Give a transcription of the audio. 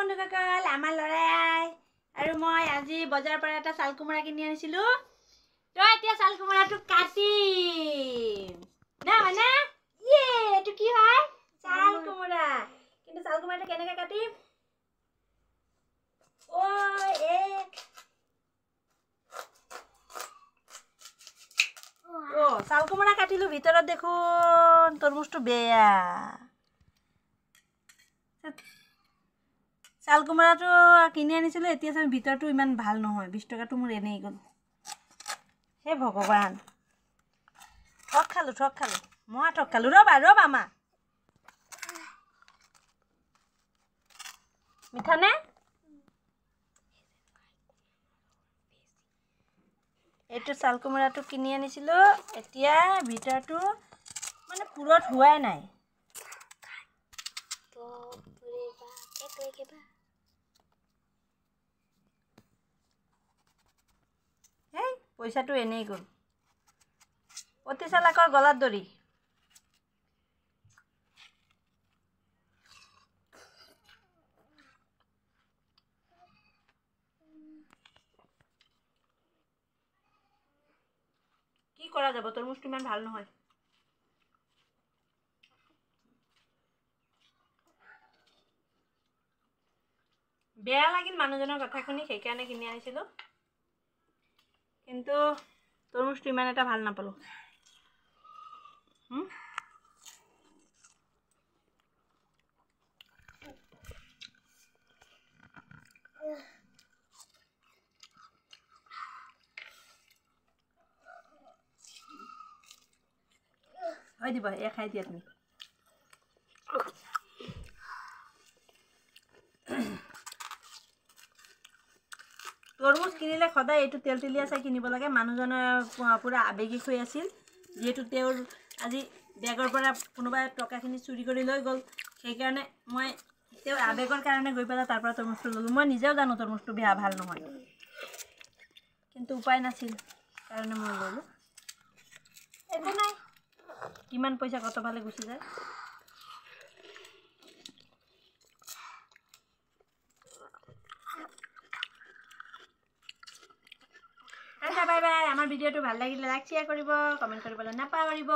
বন্ধুসকল, আমাৰ লৰাই আৰু মই আজি বজাৰৰ পৰা এটা চাল কোমৰা কিনি আনিছিলো। তো এতিয়া চাল কোমৰাটো কাটিম না মানে এটো কি হয়? চাল কোমৰা। কিন্তু চাল কোমৰাটো কেনেকৈ কাটিম? চাল কোমৰা কাটিলো, ভিতৰত দেখোন তৰমুজটো বেয়া। চাল কোমৰাটো কিনি আনিছিলো, এতিয়া চাম ভিতৰটো ইমান ভাল নহয়। 20 টকাটো মোৰ এনেই গ'ল। হে ভগৱান, ঠগ খালো মই ঠগ খালো। ৰ'বা মা, মিঠা নে? এইটো চাল কোমৰাটো কিনি আনিছিলো, এতিয়া ভিতৰটো মানে পুৰত হোৱাই নাই। এই পইচাটো এনেই গ'ল। অতি চালাকৰ গলাত ধৰি। কি কৰা যাব? তৰমুজটো ইমান ভাল নহয়। বেয়া লাগিল মানুহজনৰ কথা শুনি, সেইকাৰণে কিনি আনিছিলো। কিন্তু তৰমুজটো ইমান এটা ভাল নাপালো। হয় দিব, খাই দিয়া তুমি। তৰমুজ কিনিলে সদায় এইটো তেলতেলীয়া চাই কিনিব লাগে। মানুহজনৰ পুৰা আৱেগিক হৈ আছিল, যিহেতু তেওঁৰ আজি বেগৰ পৰা কোনোবাই টকাখিনি চুৰি কৰি লৈ গ'ল। সেইকাৰণে মই তেওঁৰ আৱেগৰ কাৰণে গৈ পেলাই তাৰ পৰা তৰমুজটো ল'লোঁ। মই নিজেও জানো তৰমুজটো ভাল নহয়, কিন্তু উপায় নাছিল কাৰণে মই ল'লোঁ। একো নাই, কিমান পইচা কতফালে গুচি যায়। Bye bye. আমাৰ ভিডিঅ'টো ভাল লাগিলে লাইক শ্বেয়াৰ কৰিব, কমেণ্ট কৰিবলৈ নাপাহৰিব।